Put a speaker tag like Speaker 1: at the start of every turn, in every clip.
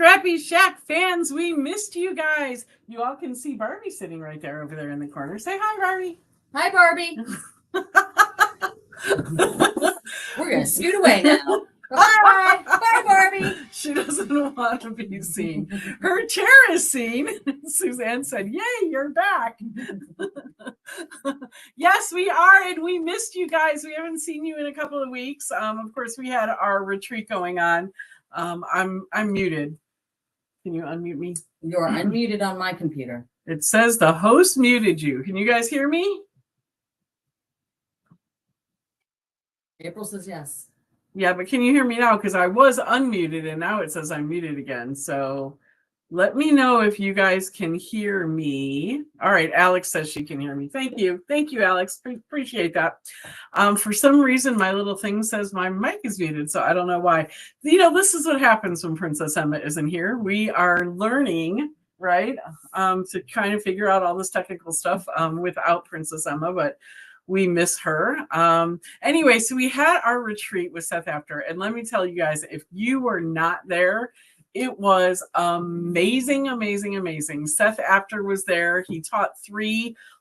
Speaker 1: ScrappyShak fans, we missed you guys. You all can see Barbie sitting right there over there in the corner. Say hi, Barbie.
Speaker 2: Hi, Barbie. We're going to scoot away now. Bye. Bye, Barbie.
Speaker 1: She doesn't want to be seen. Her chair is seen. Suzanne said, yay, you're back. Yes, we are, and we missed you guys. We haven't seen you in a couple of weeks. Of course, we had our retreat going on. I'm muted. Can you unmute me?
Speaker 2: You're unmuted on my computer.
Speaker 1: It says the host muted you. Can you guys hear me?
Speaker 2: April says yes.
Speaker 1: Yeah, but can you hear me now? Because I was unmuted and now it says I'm muted again. So let me know if you guys can hear me. All right, Alex says she can hear me. Thank you. Thank you, Alex. Appreciate that. For some reason, my little thing says my mic is muted, so I don't know why. You know, this is what happens when Princess Emma isn't here. We are learning, right, to kind of figure out all this technical stuff without Princess Emma, but we miss her. Anyway, so we had our retreat with Seth After, and let me tell you guys, if you were not there, it was amazing, amazing, amazing. Seth After was there. He taught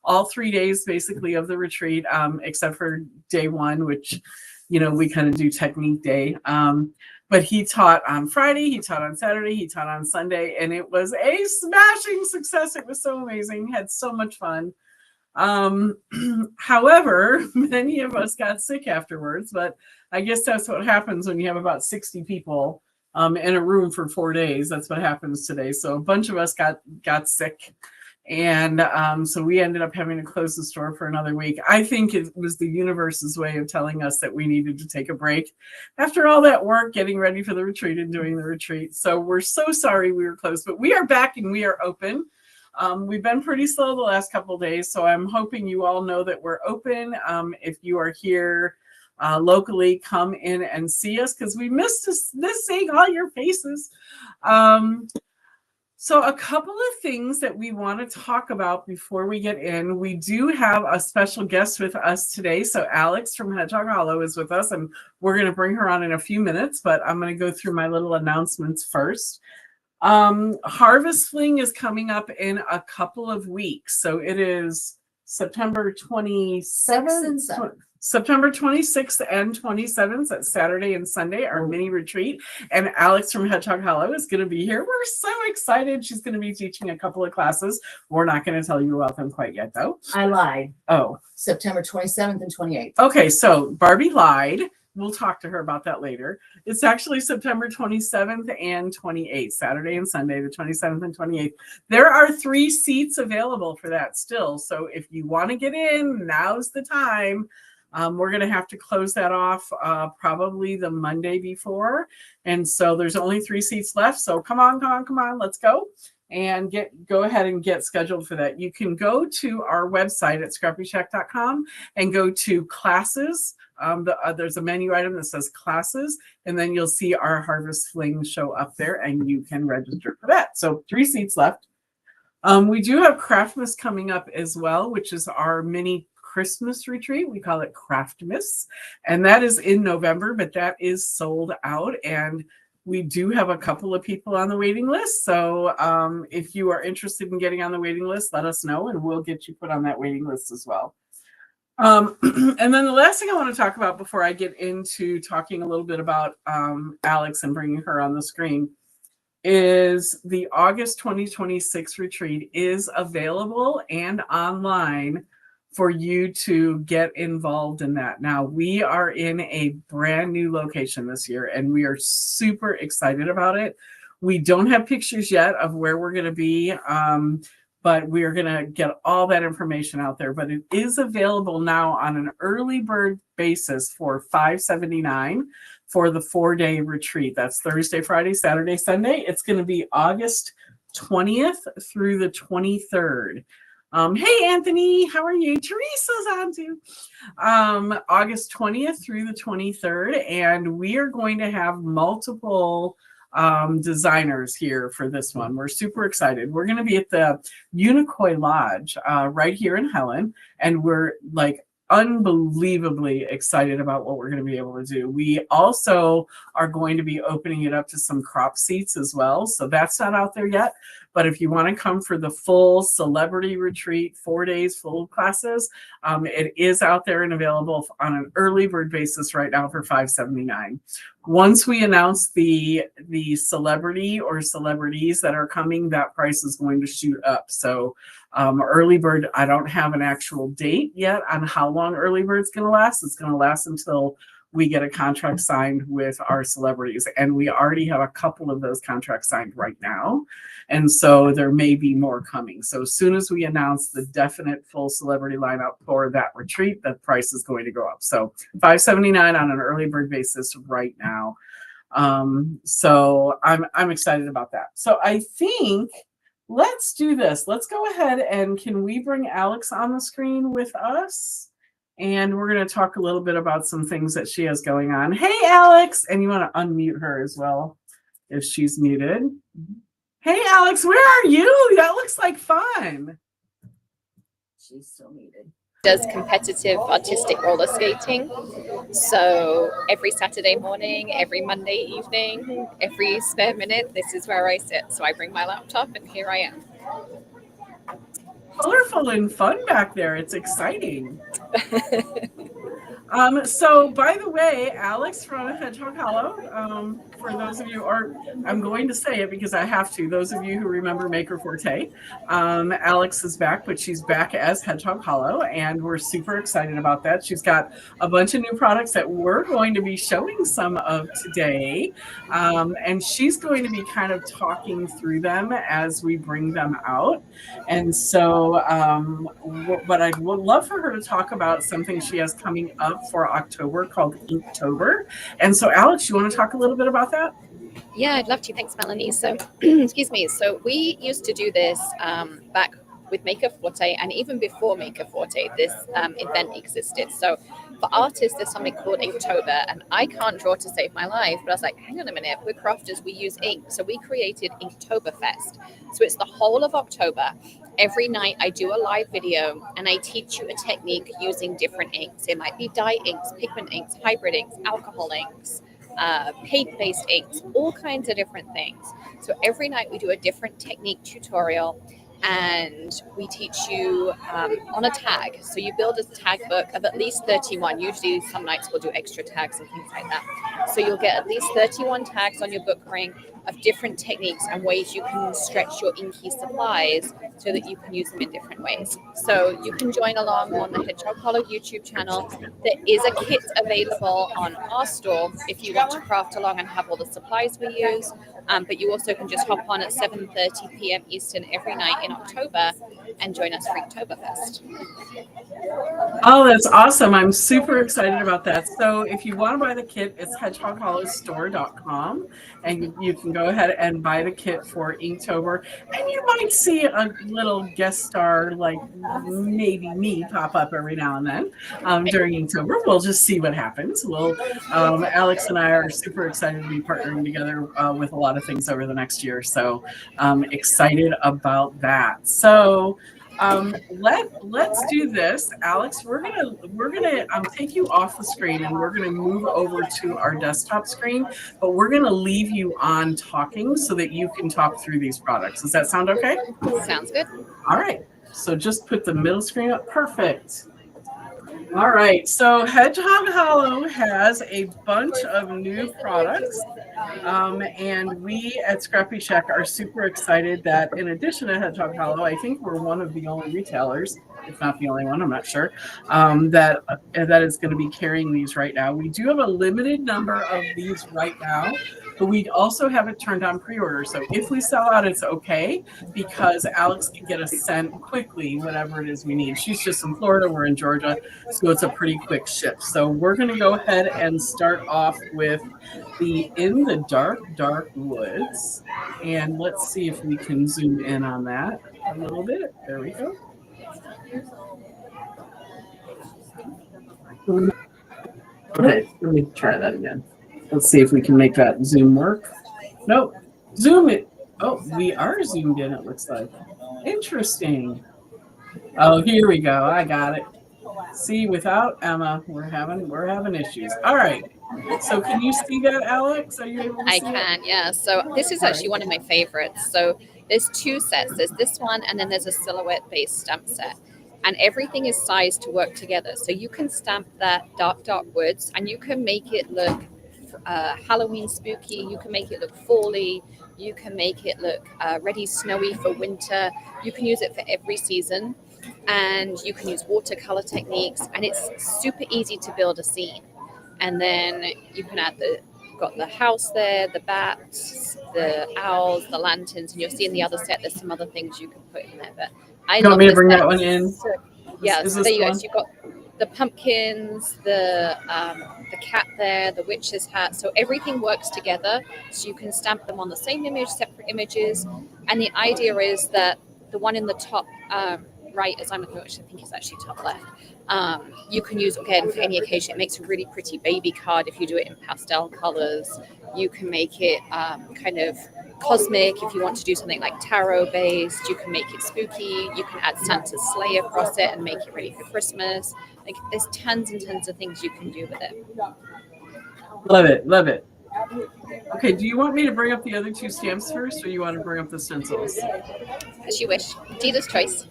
Speaker 1: all 3 days basically of the retreat, except for day one, which, you know, we kind of do technique day. But he taught on Friday, he taught on Saturday, he taught on Sunday, and it was a smashing success. It was so amazing. Had so much fun. However, many of us got sick afterwards, but I guess that's what happens when you have about 60 people in a room for 4 days. That's what happens today. So a bunch of us got sick, and so we ended up having to close the store for another week. I think it was the universe's way of telling us that we needed to take a break after all that work getting ready for the retreat and doing the retreat. So we're so sorry we were closed, but we are back and we are open. We've been pretty slow the last couple of days, so I'm hoping you all know that we're open. If you are here locally, come in and see us, because we missed seeing all your faces. So a couple of things that we want to talk about before we get in. We do have a special guest with us today. So Alex from Hedgehog Hollow is with us, and we're going to bring her on in a few minutes, but I'm going to go through my little announcements first. Harvest Fling is coming up in a couple of weeks. So it is September 27th, September 26th and 27th. That's Saturday and Sunday, our mini retreat. And Alex from Hedgehog Hollow is going to be here. We're so excited. She's going to be teaching a couple of classes. We're not going to tell you about them quite yet, though.
Speaker 2: I lied.
Speaker 1: Oh.
Speaker 2: September 27th and 28th.
Speaker 1: Okay, so Barbie lied. We'll talk to her about that later. It's actually September 27th and 28th, Saturday and Sunday, the 27th and 28th. There are 3 seats available for that still. So if you want to get in, now's the time. We're going to have to close that off probably the Monday before. And so there's only 3 seats left. So come on, let's go. And go ahead and get scheduled for that. You can go to our website at ScrappyShak.com and go to classes. There's a menu item that says classes, and then you'll see our Harvest Fling show up there, and you can register for that. So 3 seats left. We do have Craftmas coming up as well, which is our mini Christmas retreat. We call it Craftmas, and that is in November, but that is sold out, and we do have a couple of people on the waiting list. So if you are interested in getting on the waiting list, let us know, and we'll get you put on that waiting list as well. And then the last thing I want to talk about before I get into talking a little bit about Alex and bringing her on the screen is the August 2026 retreat is available and online for you to get involved in that. Now, we are in a brand new location this year, and we are super excited about it. We don't have pictures yet of where we're going to be, but we are going to get all that information out there. But it is available now on an early bird basis for $579 for the 4-day retreat. That's Thursday, Friday, Saturday, Sunday. It's going to be August 20th through the 23rd. Hey, Anthony, how are you? Teresa's on too. August 20th through the 23rd. And we are going to have multiple designers here for this one. We're super excited. We're going to be at the Unicoi Lodge right here in Helen. And we're like unbelievably excited about what we're going to be able to do. We also are going to be opening it up to some crop seats as well. So that's not out there yet. But if you want to come for the full celebrity retreat, 4 days, full classes, it is out there and available on an early bird basis right now for $579. Once we announce the celebrity or celebrities that are coming, that price is going to shoot up. So early bird, I don't have an actual date yet on how long early bird's going to last. It's going to last until we get a contract signed with our celebrities. And we already have a couple of those contracts signed right now. And so there may be more coming. So as soon as we announce the definite full celebrity lineup for that retreat, the price is going to go up. So $579 on an early bird basis right now. So I'm excited about that. So I think let's do this. Let's go ahead and can we bring Alex on the screen with us? And we're going to talk a little bit about some things that she has going on. Hey, Alex. And you want to unmute her as well if she's muted. Hey, Alex, where are you? That looks like fun.
Speaker 2: She's still muted.
Speaker 3: Does competitive artistic roller skating. So every Saturday morning, every Monday evening, every spare minute, this is where I sit. So I bring my laptop and here I am.
Speaker 1: Colorful and fun back there. It's exciting. So by the way, Alex from Hedgehog Hollow, for those of you, or I'm going to say it because I have to, those of you who remember Maker Forte, Alex is back, but she's back as Hedgehog Hollow, and we're super excited about that. She's got a bunch of new products that we're going to be showing some of today, and she's going to be kind of talking through them as we bring them out. And so, but I would love for her to talk about something she has coming up for October called Inktober. And so, Alex, you want to talk a little bit about that?
Speaker 3: Yeah, I'd love to. Thanks, Melanie. So, excuse me. So we used to do this back with Maker Forte, and even before Maker Forte, this event existed. So for artists, there's something called Inktober, and I can't draw to save my life, but I was like, hang on a minute, we're crafters, we use ink. So we created Inktoberfest. So it's the whole of October. Every night I do a live video and I teach you a technique using different inks. It might be dye inks, pigment inks, hybrid inks, alcohol inks, paint-based inks, all kinds of different things. So every night we do a different technique tutorial, and we teach you on a tag. So you build a tag book of at least 31. Usually some nights we'll do extra tags and things like that. So you'll get at least 31 tags on your book ring of different techniques and ways you can stretch your inky supplies so that you can use them in different ways. So you can join along on the Hedgehog Hollow YouTube channel. There is a kit available on our store if you want to craft along and have all the supplies we use. But you also can just hop on at 7:30 p.m. Eastern every night in October and join us for Inktoberfest.
Speaker 1: Oh, that's awesome. I'm super excited about that. So if you want to buy the kit, it's hedgehoghollowstore.com, and you can go ahead and buy the kit for Inktober. And you might see a little guest star like maybe me pop up every now and then during Inktober. We'll just see what happens. Alex and I are super excited to be partnering together with a lot of things over the next year. So excited about that. So let's do this, Alex. We're gonna take you off the screen and we're gonna move over to our desktop screen, but we're gonna leave you on talking so that you can talk through these products. Does that sound okay?
Speaker 3: Sounds good.
Speaker 1: All right. So just put the middle screen up. Perfect. All right, so Hedgehog Hollow has a bunch of new products, and we at ScrappyShak are super excited that in addition to Hedgehog Hollow, I think we're one of the only retailers, if not the only one, I'm not sure, that is going to be carrying these right now. We do have a limited number of these right now, but we also have it turned on pre-order. So if we sell out, it's okay, because Alex can get us sent quickly whatever it is we need. She's just in Florida, we're in Georgia, so it's a pretty quick ship. So we're going to go ahead and start off with the In the Dark, Dark Woods. And let's see if we can zoom in on that a little bit. There we go. Okay, let me try that again. Let's see if we can make that zoom work. Nope. Zoom it. Oh, we are zoomed in, it looks like. Interesting. Oh, here we go. I got it. See, without Emma, we're having issues. All right. So can you see that, Alex? Are you able to
Speaker 3: I
Speaker 1: see it?
Speaker 3: can, yeah. So this is actually one of my favorites. So there's two sets. There's this one, and then there's a silhouette-based stamp set. And everything is sized to work together. So you can stamp that dark woods, and you can make it look Halloween spooky. You can make it look fally. You can make it look ready snowy for winter. You can use it for every season, and you can use watercolor techniques. And it's super easy to build a scene. And then you can add got the house there, the bats, the owls, the lanterns, and you'll see in the other set there's some other things you can put in there. But I
Speaker 1: You want
Speaker 3: love
Speaker 1: me to
Speaker 3: this
Speaker 1: bring
Speaker 3: set.
Speaker 1: that one in?
Speaker 3: So, yeah,
Speaker 1: Is
Speaker 3: so
Speaker 1: this
Speaker 3: there you go.
Speaker 1: one?
Speaker 3: So you've got the pumpkins, the cat there, the witch's hat. So everything works together. So you can stamp them on the same image, separate images. And the idea is that the one in the top right, as I'm looking at, which I think is actually top left, you can use again for any occasion. It makes a really pretty baby card if you do it in pastel colors. You can make it kind of cosmic if you want to do something like tarot based. You can make it spooky. You can add Santa's sleigh across it and make it ready for Christmas. Like there's tons and tons of things you can do with it.
Speaker 1: Love it, love it. Okay, do you want me to bring up the other two stamps first, or you want to bring up the stencils?
Speaker 3: As you wish. Dealer's choice.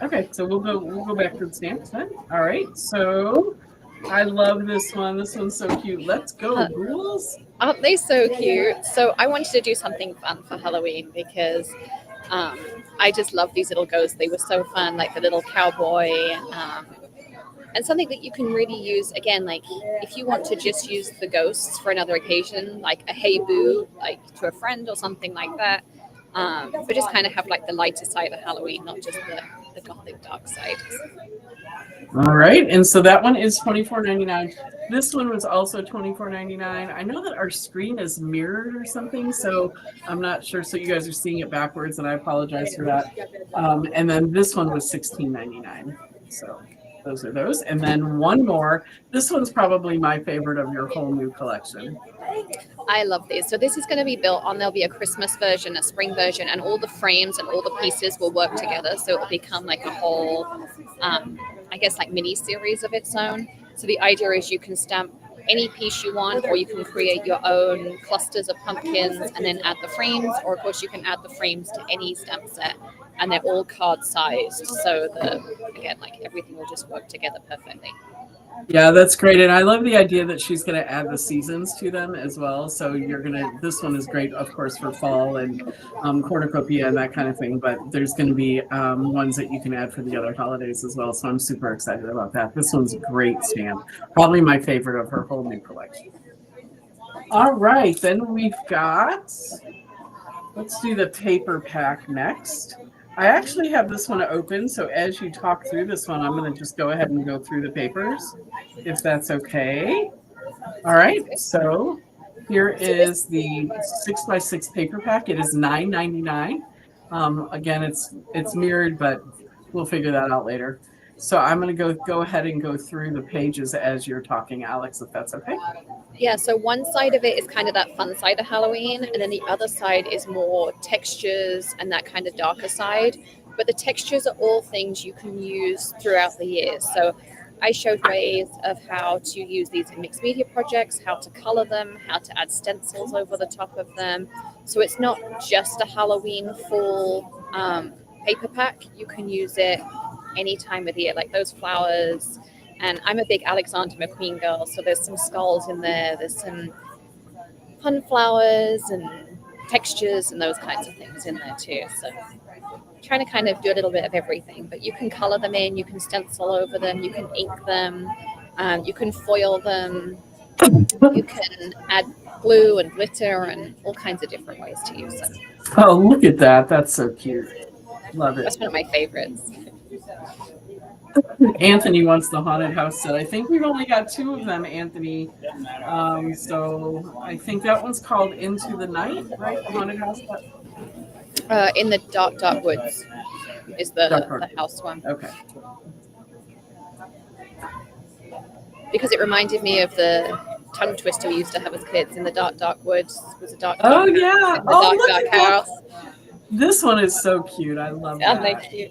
Speaker 1: Okay, so we'll go back to the stamps then. All right, so I love this one. This one's so cute. Let's go, ghouls.
Speaker 3: Aren't they so cute? So I wanted to do something fun for Halloween because I just love these little ghosts. They were so fun, like the little cowboy, and something that you can really use again, like if you want to just use the ghosts for another occasion, like a hey boo, like to a friend or something like that. But just kind of have like the lighter side of Halloween, not just the gothic dark side.
Speaker 1: All right, and so that one is $24.99. This one was also $24.99. I know that our screen is mirrored or something, so I'm not sure. So you guys are seeing it backwards, and I apologize for that. And then this one was $16.99. So those are those. And then one more. This one's probably my favorite of your whole new collection.
Speaker 3: I love these. So this is going to be built on, there'll be a Christmas version, a spring version, and all the frames and all the pieces will work together. So it'll become like a whole, I guess, like mini series of its own. So the idea is you can stamp any piece you want, or you can create your own clusters of pumpkins and then add the frames, or of course you can add the frames to any stamp set, and they're all card sized. So again, like everything will just work together perfectly.
Speaker 1: Yeah, that's great. And I love the idea that she's going to add the seasons to them as well. So this one is great, of course, for fall and cornucopia and that kind of thing. But there's going to be ones that you can add for the other holidays as well. So I'm super excited about that. This one's a great stamp. Probably my favorite of her whole new collection. All right, then we've got, let's do the paper pack next. I actually have this one open, so as you talk through this one, I'm going to just go ahead and go through the papers, if that's okay. All right, so here is the 6x6 paper pack. It is $9.99. Again, it's mirrored, but we'll figure that out later. So I'm going to go ahead and go through the pages as you're talking, Alex, if that's okay.
Speaker 3: Yeah, so one side of it is kind of that fun side of Halloween, and then the other side is more textures and that kind of darker side. But the textures are all things you can use throughout the year. So I showed ways of how to use these in mixed media projects, how to color them, how to add stencils over the top of them. So it's not just a Halloween full paper pack. You can use it any time of the year, like those flowers. And I'm a big Alexander McQueen girl, so there's some skulls in there. There's some fun flowers and textures and those kinds of things in there too. So trying to kind of do a little bit of everything, but you can color them in, you can stencil over them, you can ink them, you can foil them, you can add glue and glitter and all kinds of different ways to use them.
Speaker 1: Oh, look at that. That's so cute. Love it.
Speaker 3: That's one of my favorites.
Speaker 1: Anthony wants the haunted house set. I think we've only got 2 of them, Anthony. So I think that one's called Into the Night, right? The haunted house set.
Speaker 3: In the dark woods is the house one.
Speaker 1: Okay.
Speaker 3: Because it reminded me of the tongue twister we used to have as kids in the dark woods. Was a dark.
Speaker 1: Oh yeah.
Speaker 3: The dark house.
Speaker 1: This one is so cute. I love that.
Speaker 3: Thank you.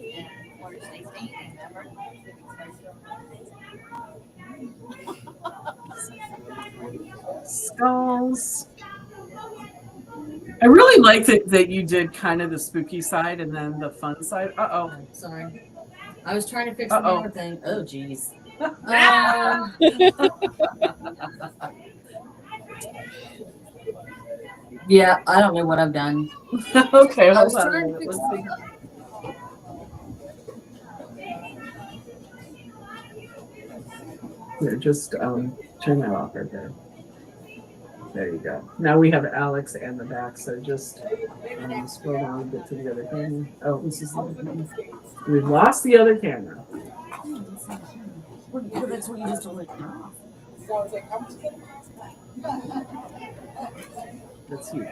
Speaker 1: Skulls. I really like that you did kind of the spooky side and then the fun side. Uh-oh.
Speaker 2: Oh, sorry. I was trying to fix
Speaker 1: Uh-oh.
Speaker 2: the hammer thing. Oh, geez. Yeah, I don't know what I've done.
Speaker 1: Okay,
Speaker 2: I was
Speaker 1: hold on a
Speaker 2: trying to
Speaker 1: minute.
Speaker 2: fix
Speaker 1: Let's see. Here, just turn that off right there. There you go. Now we have Alex and the back, so just scroll down and get to the other camera. Oh, this is the other camera. We've lost the other camera.
Speaker 2: Well, that's what you just told me.
Speaker 1: Let's see.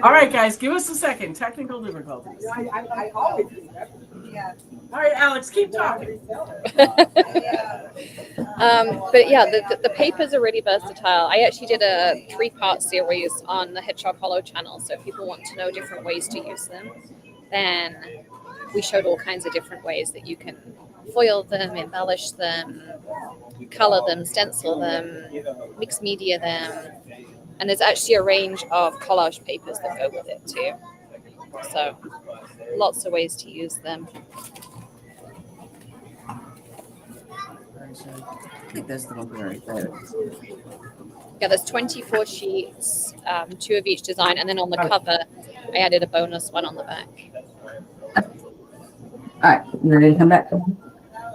Speaker 1: All right, guys, give us a second. Technical difficulties.
Speaker 4: I always do that. Yeah.
Speaker 1: All right, Alex, keep talking.
Speaker 3: But yeah, the papers are really versatile. I actually did a 3-part series on the Hedgehog Hollow channel. So if people want to know different ways to use them, then we showed all kinds of different ways that you can foil them, embellish them, color them, stencil them, mix media them. And there's actually a range of collage papers that go with it too. So lots of ways to use them.
Speaker 2: I think that's the one right there.
Speaker 3: Yeah, there's 24 sheets, 2 of each design, and then on the cover, I added a bonus one on the back.
Speaker 2: All right, you ready to come back?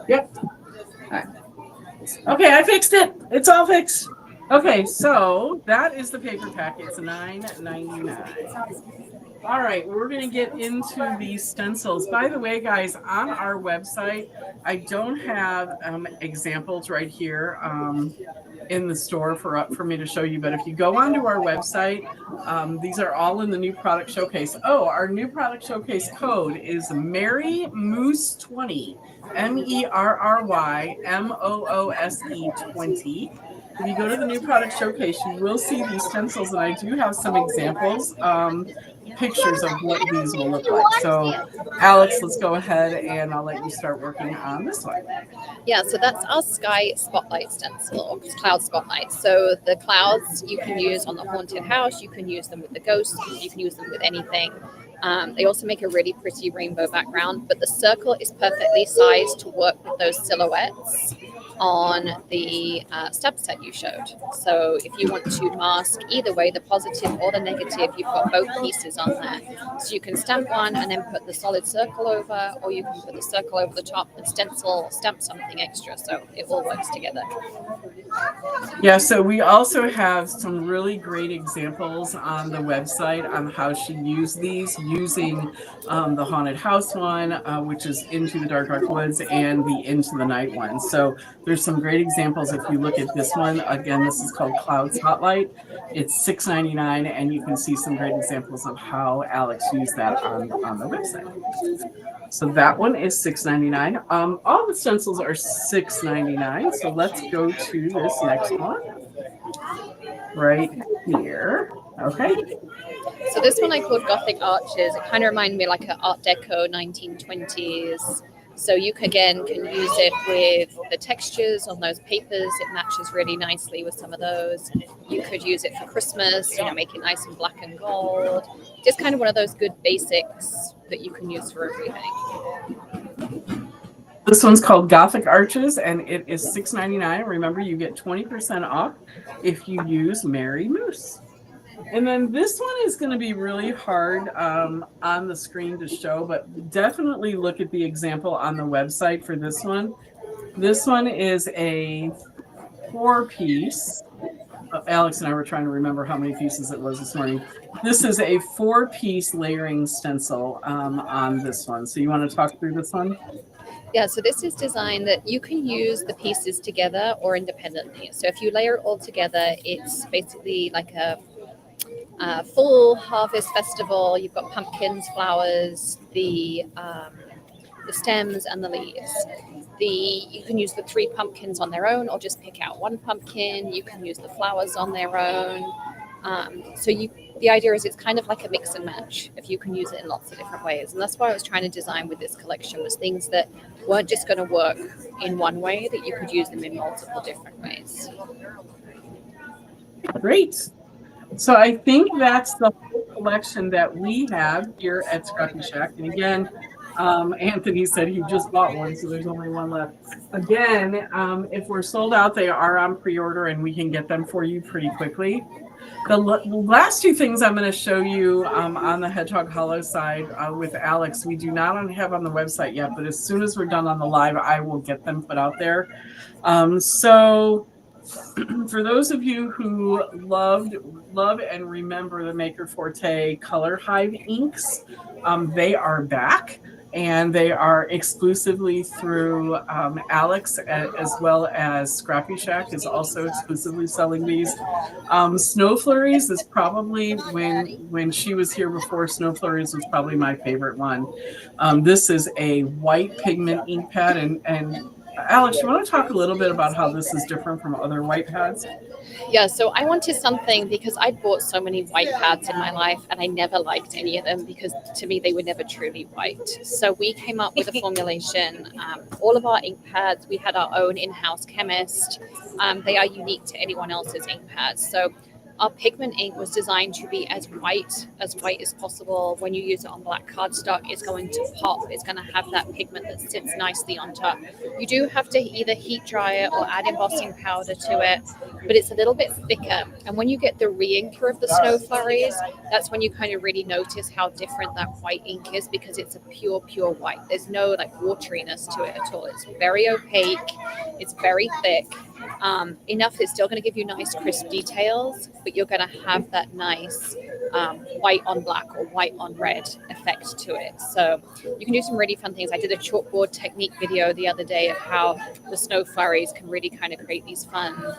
Speaker 1: Yep.
Speaker 2: All right.
Speaker 1: Okay, I fixed it. It's all fixed. Okay, so that is the paper pack. It's $9.99. All right, we're going to get into these stencils. By the way, guys, on our website, I don't have examples right here in the store for me to show you. But if you go onto our website, these are all in the new product showcase. Oh, our new product showcase code is Merry Moose 20, MERRYMOOSE 20. If you go to the new product showcase, you will see these stencils, and I do have some examples, pictures of what these will look like. So, Alex, let's go ahead and I'll let you start working on this one.
Speaker 3: Yeah, so that's our sky spotlight stencil, cloud spotlight. So the clouds you can use on the haunted house, you can use them with the ghosts, you can use them with anything. They also make a really pretty rainbow background, but the circle is perfectly sized to work with those silhouettes on the stab set you showed. So if you want to mask either way, the positive or the negative, you've got both pieces on there. So you can stamp one and then put the solid circle over, or you can put the circle over the top and stamp something extra. So it all works together.
Speaker 1: Yeah, so we also have some really great examples on the website on how to use these using the haunted house one, which is Into the Dark Woods, and the Into the Night one. So there's some great examples. If you look at this one, again, this is called Cloud Spotlight. It's $6.99, and you can see some great examples of how Alex used that on the website. So that one is $6.99. All the stencils are $6.99. So let's go to this next one right here. Okay.
Speaker 3: So this one I called Gothic Arches. It kind of reminded me like an Art Deco 1920s. So you again can use it with the textures on those papers. It matches really nicely with some of those. You could use it for Christmas, make it nice and black and gold. Just kind of one of those good basics that you can use for everything.
Speaker 1: This one's called Gothic Arches, and it is $6.99. Remember, you get 20% off if you use Merry Moose. And then this one is going to be really hard on the screen to show, but definitely look at the example on the website for this one. This one is a 4-piece. Alex and I were trying to remember how many pieces it was this morning. This is a 4-piece layering stencil on this one. So you want to talk through this one?
Speaker 3: Yeah, so this is designed that you can use the pieces together or independently. So if you layer it all together, it's basically like a full harvest festival. You've got pumpkins, flowers, the stems, and the leaves. You can use the 3 pumpkins on their own, or just pick out 1 pumpkin. You can use the flowers on their own. The idea is it's kind of like a mix and match, if you can use it in lots of different ways. And that's why I was trying to design with this collection, was things that weren't just going to work in one way, that you could use them in multiple different ways.
Speaker 1: Great. So I think that's the whole collection that we have here at ScrappyShak. And again, Anthony said he just bought one, so there's only one left. Again, if we're sold out, they are on pre-order, and we can get them for you pretty quickly. The last two things I'm going to show you on the Hedgehog Hollow side with Alex, we do not have on the website yet, but as soon as we're done on the live, I will get them put out there. So for those of you who love and remember the Maker Forte Color Hive inks, they are back. And they are exclusively through Alex, as well as ScrappyShak is also exclusively selling these. Snow Flurries is probably, when she was here before, Snow Flurries was probably my favorite one. This is a white pigment ink pad, and Alex, you want to talk a little bit about how this is different from other white pads?
Speaker 3: Yeah, so I wanted something because I'd bought so many white pads in my life and I never liked any of them because to me they were never truly white. So we came up with a formulation. All of our ink pads, we had our own in-house chemist. They are unique to anyone else's ink pads. So our pigment ink was designed to be as white as possible. When you use it on black cardstock, it's going to pop. It's going to have that pigment that sits nicely on top. You do have to either heat dry it or add embossing powder to it, but it's a little bit thicker. And when you get the re-inker of the Snow Flurries, that's when you kind of really notice how different that white ink is because it's a pure white. There's no like wateriness to it at all. It's very opaque. It's very thick. Enough it's still going to give you nice crisp details, but you're going to have that nice white on black or white on red effect to it. So you can do some really fun things. I did a chalkboard technique video the other day of how the Snow Flurries can really kind of create these fun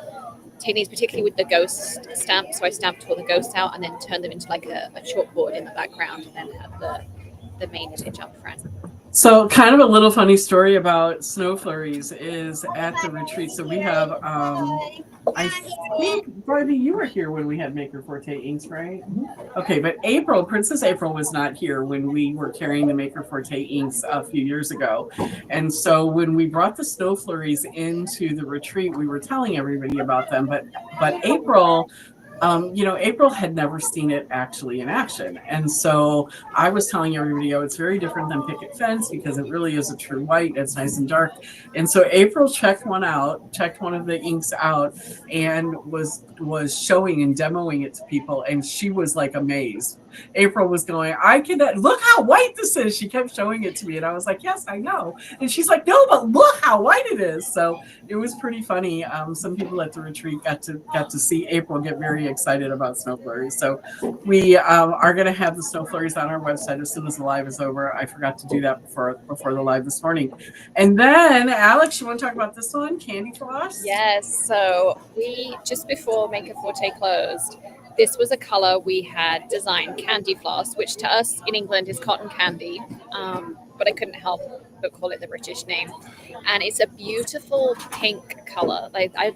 Speaker 3: techniques, particularly with the ghost stamp. So I stamped all the ghosts out and then turned them into like a chalkboard in the background and then had the main image up front.
Speaker 1: So kind of a little funny story about Snow Flurries is at the retreat. So we have, I think, Barbie, you were here when we had Maker Forte inks, right? Okay, but Princess April was not here when we were carrying the Maker Forte inks a few years ago. And so when we brought the Snow Flurries into the retreat, we were telling everybody about them. But April, April had never seen it actually in action. And so I was telling everybody, it's very different than Picket Fence because it really is a true white. It's nice and dark. And so April checked one of the inks out and was showing and demoing it to people. And she was like amazed. April was going, I cannot, look how white this is. She kept showing it to me. And I was like, yes, I know. And she's like, no, but look how white it is. So it was pretty funny. Some people at the retreat got to see April get very excited about Snow Flurries. So we are going to have the Snow Flurries on our website as soon as the live is over. I forgot to do that before the live this morning. And then, Alex, you want to talk about this one, Candy Floss?
Speaker 3: Yes. So we, just before Maker Forte closed, this was a color we had designed, Candy Floss, which to us in England is cotton candy, but I couldn't help but call it the British name. And it's a beautiful pink color. Like I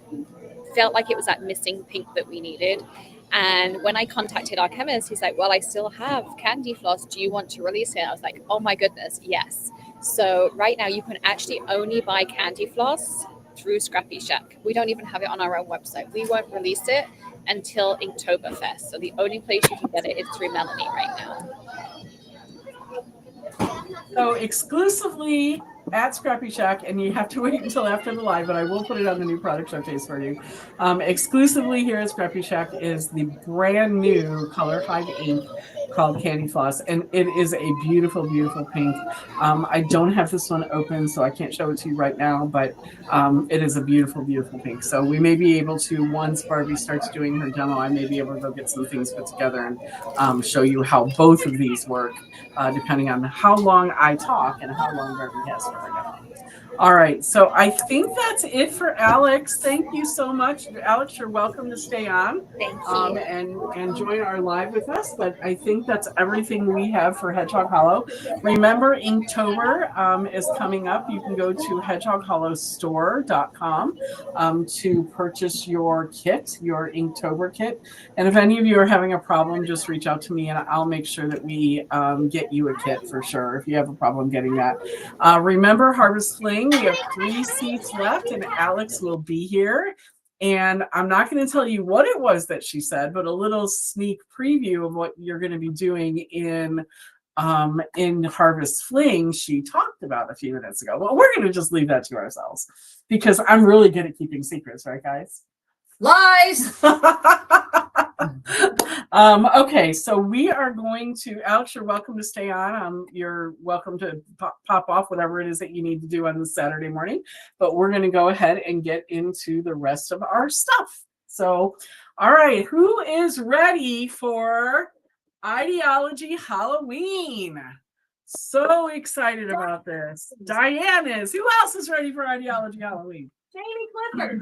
Speaker 3: felt like it was that missing pink that we needed. And when I contacted our chemist, he's like, well, I still have Candy Floss. Do you want to release it? I was like, oh my goodness, yes. So right now you can actually only buy Candy Floss through ScrappyShak. We don't even have it on our own website. We won't release it until Inktoberfest. So the only place you can get it is through Melanie right now.
Speaker 1: So exclusively at ScrappyShak, and you have to wait until after the live, but I will put it on the new product showcase for you. Exclusively here at ScrappyShak is the brand new Color Hive ink called Candy Floss, and it is a beautiful, beautiful pink. I don't have this one open, so I can't show it to you right now, but it is a beautiful, beautiful pink. So we may be able to, once Barbie starts doing her demo, I may be able to go get some things put together and show you how both of these work, depending on how long I talk and how long Barbie has for her demo. All right, so I think that's it for Alex. Thank you so much. Alex, you're welcome to stay on.
Speaker 2: Thank you.
Speaker 1: And join our live with us. But I think that's everything we have for Hedgehog Hollow. Remember, Inktober is coming up. You can go to hedgehoghollowstore.com to purchase your kit, your Inktober kit. And if any of you are having a problem, just reach out to me and I'll make sure that we get you a kit for sure if you have a problem getting that. Remember, Harvest Fling, we have 3 seats left and Alex will be here. And I'm not going to tell you what it was that she said, but a little sneak preview of what you're going to be doing in Harvest Fling, she talked about a few minutes ago. Well, we're going to just leave that to ourselves because I'm really good at keeping secrets, right, guys?
Speaker 2: Lies.
Speaker 1: Okay, so we are going to, Alex, you're welcome to stay on. You're welcome to pop off whatever it is that you need to do on this Saturday morning, but we're going to go ahead and get into the rest of our stuff. So, all right, who is ready for Ideology Halloween? So excited about this. Diane is. Who else is ready for Ideology Halloween?
Speaker 2: Jamie Clifford.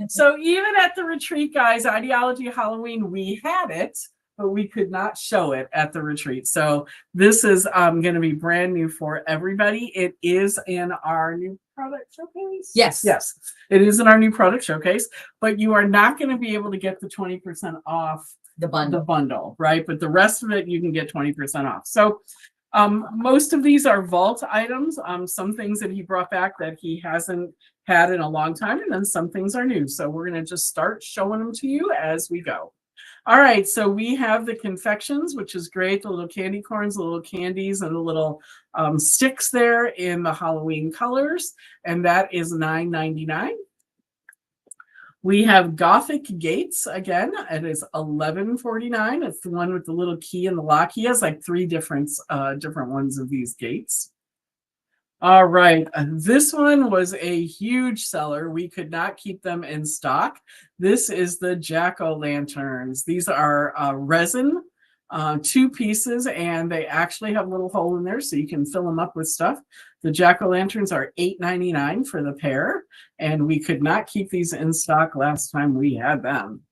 Speaker 1: So even at the retreat, guys, Ideology Halloween, we had it, but we could not show it at the retreat. So this is going to be brand new for everybody. It is in our new product showcase.
Speaker 2: Yes.
Speaker 1: Yes, it is in our new product showcase, but you are not going to be able to get the 20% off
Speaker 2: The bundle,
Speaker 1: right? But the rest of it, you can get 20% off. So most of these are vault items. Some things that he brought back that he hasn't had in a long time, and then some things are new. So we're going to just start showing them to you as we go. All right, so we have the confections, which is great. The little candy corns, the little candies, and the little sticks there in the Halloween colors, and that is $9.99. We have Gothic Gates again. It is $11.49. It's the one with the little key and the lock. He has like three different ones of these gates. All right, this one was a huge seller. We could not keep them in stock. This is the jack-o'-lanterns. These are resin, 2 pieces, and they actually have a little hole in there so you can fill them up with stuff. The jack-o'-lanterns are $8.99 for the pair, and we could not keep these in stock last time we had them.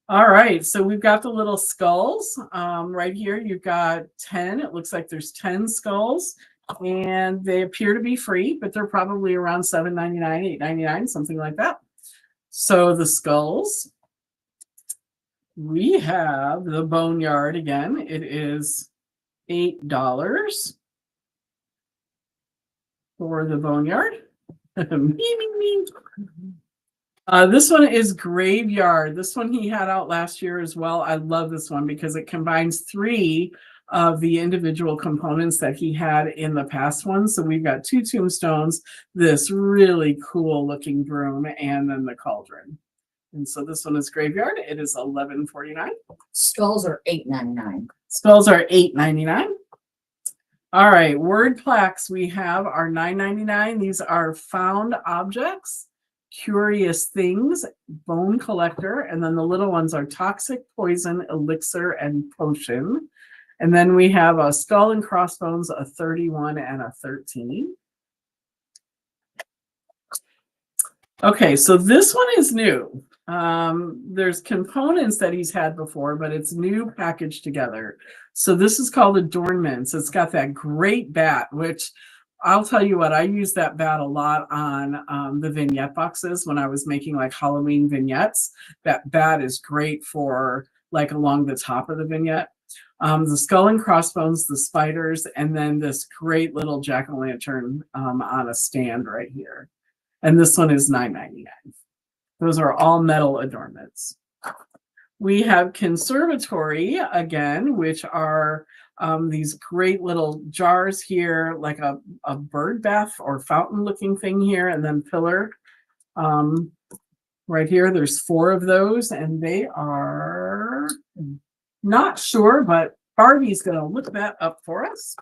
Speaker 1: All right, so we've got the little skulls. Right here, you've got 10. It looks like there's 10 skulls. And they appear to be free, but they're probably around $7.99, $8.99, something like that. So the skulls, we have the Boneyard again. It is $8 for the Boneyard. This one is Graveyard. This one he had out last year as well. I love this one because it combines 3 of the individual components that he had in the past one. So we've got 2 tombstones, this really cool looking broom, and then the cauldron. And so this one is Graveyard. It is $11.49.
Speaker 2: Skulls are $8.99.
Speaker 1: Skulls are $8.99. All right, word plaques we have are $9.99. These are found objects, curious things, bone collector, and then the little ones are toxic, poison, elixir, and potion. And then we have a skull and crossbones, a 31 and a 13. Okay, so this one is new. There's components that he's had before, but it's new packaged together. So this is called Adornments. It's got that great bat, which I'll tell you what, I use that bat a lot on the vignette boxes when I was making like Halloween vignettes. That bat is great for like along the top of the vignette. The skull and crossbones, the spiders, and then this great little jack-o'-lantern on a stand right here. And this one is $9.99. Those are all metal adornments. We have Conservatory again, which are these great little jars here, like a bird bath or fountain looking thing here, and then pillar. Right here, there's 4 of those, and they are not sure, but Barbie's going to look that up for us.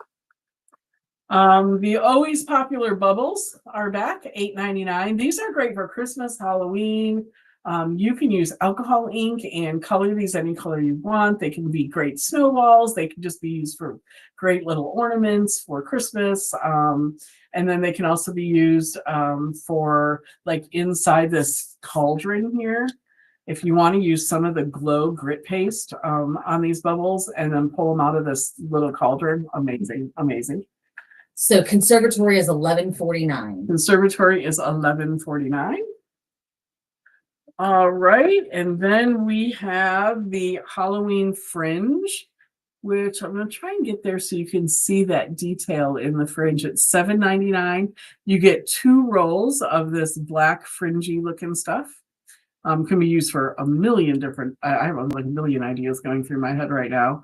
Speaker 1: The always popular bubbles are back, $8.99. These are great for Christmas, Halloween. You can use alcohol ink and color these any color you want. They can be great snowballs. They can just be used for great little ornaments for Christmas. And then they can also be used for like inside this cauldron here. If you want to use some of the glow grit paste on these bubbles and then pull them out of this little cauldron, amazing, amazing.
Speaker 2: So Conservatory is $11.49.
Speaker 1: Conservatory is $11.49. All right, and then we have the Halloween Fringe, which I'm going to try and get there so you can see that detail in the fringe. It's $7.99. You get 2 rolls of this black fringy looking stuff. Can be used for a million different. I have like a million ideas going through my head right now.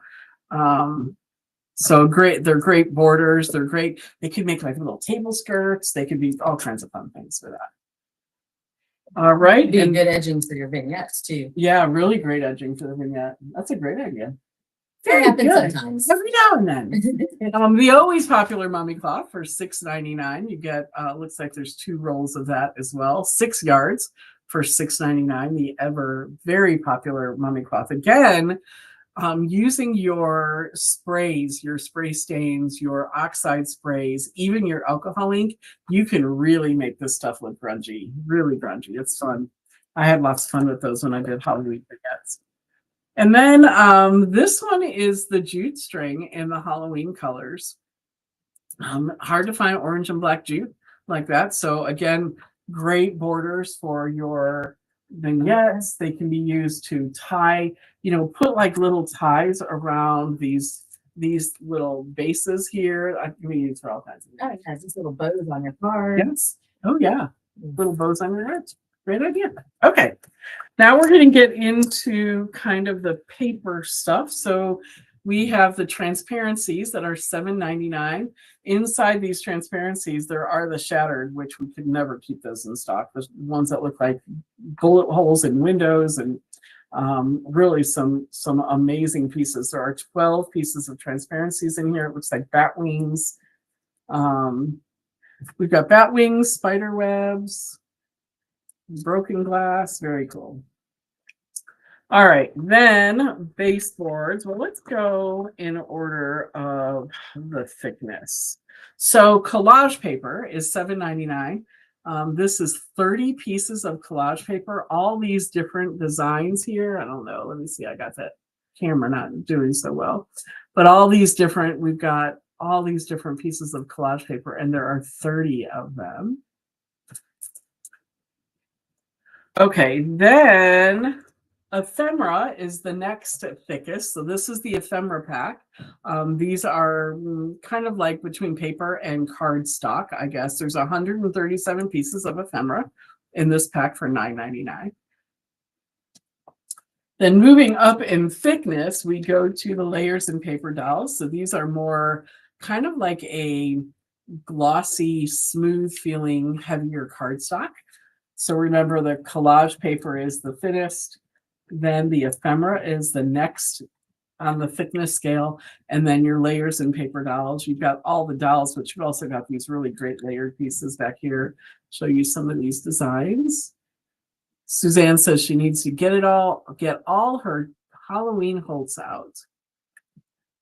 Speaker 1: So great, they're great borders. They're great. They could make like little table skirts. They could be all kinds of fun things for that. All right,
Speaker 2: Be
Speaker 1: and
Speaker 2: good edging for your vignettes too.
Speaker 1: yeah, really great edging for the vignette. That's a great idea.
Speaker 2: It
Speaker 1: Very
Speaker 2: happens
Speaker 1: good.
Speaker 2: sometimes.
Speaker 1: Every now and then. The always popular mummy cloth for $6.99. You get looks like there's 2 rolls of that as well. 6 yards for $6.99. The ever very popular mummy cloth. Again, using your sprays, your spray stains, your oxide sprays, even your alcohol ink, you can really make this stuff look grungy. Really grungy. It's fun. I had lots of fun with those when I did Halloween vignettes. And then this one is the jute string in the Halloween colors. Hard to find orange and black jute like that. So again, great borders for your vignettes. They can be used to tie, put like little ties around these little bases here. I can be used for all kinds of
Speaker 2: Oh, it has these little bows on your cards.
Speaker 1: Yes. Oh yeah. Little bows on your heads. Great idea. Okay. Now we're going to get into kind of the paper stuff. So we have the transparencies that are $7.99. Inside these transparencies, there are the shattered, which we could never keep those in stock. The ones that look like bullet holes in windows and really some amazing pieces. There are 12 pieces of transparencies in here. It looks like bat wings. We've got bat wings, spider webs, broken glass. Very cool. All right, then baseboards. Well, let's go in order of the thickness. So collage paper is $7.99. This is 30 pieces of collage paper, all these different designs here. I don't know. Let me see. I got that camera not doing so well. But we've got all these different pieces of collage paper, and there are 30 of them. Okay, then ephemera is the next thickest. So this is the ephemera pack. These are kind of like between paper and cardstock, I guess. There's 137 pieces of ephemera in this pack for $9.99. Then moving up in thickness, we go to the layers and paper dolls. So these are more kind of like a glossy, smooth feeling, heavier cardstock. So remember, the collage paper is the thinnest. Then the ephemera is the next on the thickness scale. And then your layers and paper dolls. You've got all the dolls, but you've also got these really great layered pieces back here. Show you some of these designs. Suzanne says she needs to get all her Halloween holds out.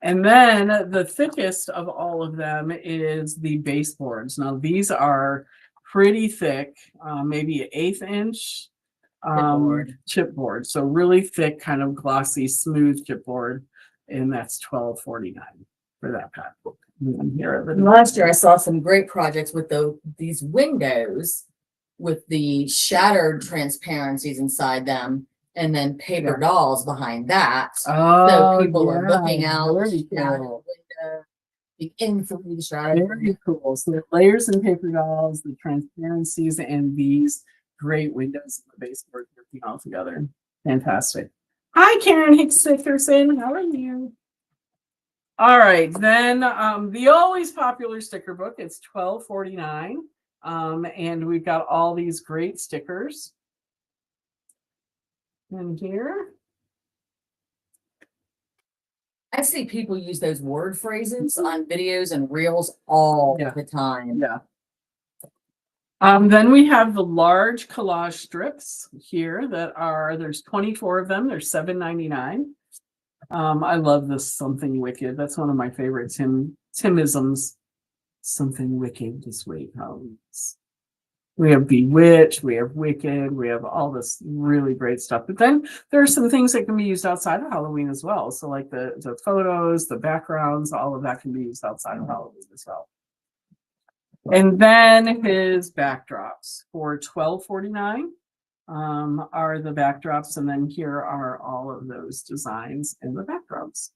Speaker 1: And then the thickest of all of them is the baseboards. Now these are pretty thick, maybe an 1/8 inch chipboard. So really thick, kind of glossy, smooth chipboard. And that's $12.49 for that pack.
Speaker 2: Last year I saw some great projects with these windows with the shattered transparencies inside them, and then paper dolls behind that. So people are looking out the shattered window, the inside the shattered.
Speaker 1: Very cool. So the layers and paper dolls, the transparencies, and these great windows in the baseboard working all together. Fantastic. Hi, Karen Hicks-Dickerson. How are you? All right, then the always popular sticker book. It's $12.49. And we've got all these great stickers in here.
Speaker 2: I see people use those word phrases on videos and reels all the time.
Speaker 1: Yeah. Then we have the large collage strips here there's 24 of them. They're $7.99. I love this Something Wicked. That's one of my favorites. Timisms. Something Wicked. Just wait. We have Bewitched, we have Wicked, we have all this really great stuff. But then there are some things that can be used outside of Halloween as well. So like the photos, the backgrounds, all of that can be used outside of Halloween as well. And then his backdrops for $12.49 are the backdrops. And then here are all of those designs in the backdrops.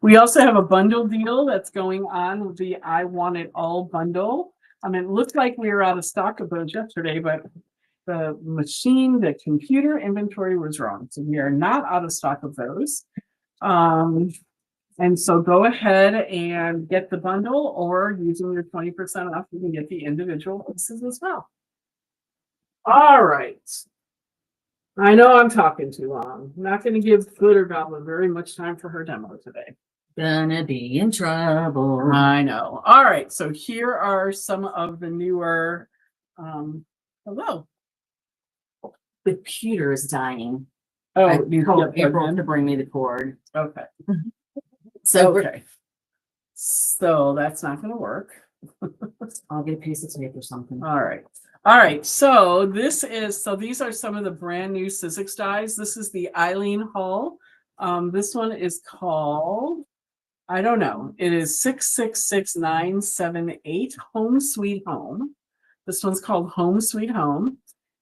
Speaker 1: We also have a bundle deal that's going on with the I Want It All bundle. It looked like we were out of stock of those yesterday, but the computer inventory was wrong. So we are not out of stock of those. And so go ahead and get the bundle, or using your 20% off, you can get the individual pieces as well. All right. I know I'm talking too long. I'm not going to give Glitter Goblin very much time for her demo today.
Speaker 2: Gonna be in trouble.
Speaker 1: I know. All right. So here are some of the newer. Hello.
Speaker 2: The computer is dying.
Speaker 1: Oh,
Speaker 2: I
Speaker 1: you
Speaker 2: told
Speaker 1: plugged
Speaker 2: April
Speaker 1: in?
Speaker 2: to bring me the cord.
Speaker 1: Okay.
Speaker 2: So
Speaker 1: Okay. So that's not going to work.
Speaker 2: I'll get a piece of tape or something.
Speaker 1: All right. All right. So these are some of the brand new Sizzix dies. This is the Eileen Hall. This one is called, I don't know. It is 666978 Home Sweet Home. This one's called Home Sweet Home.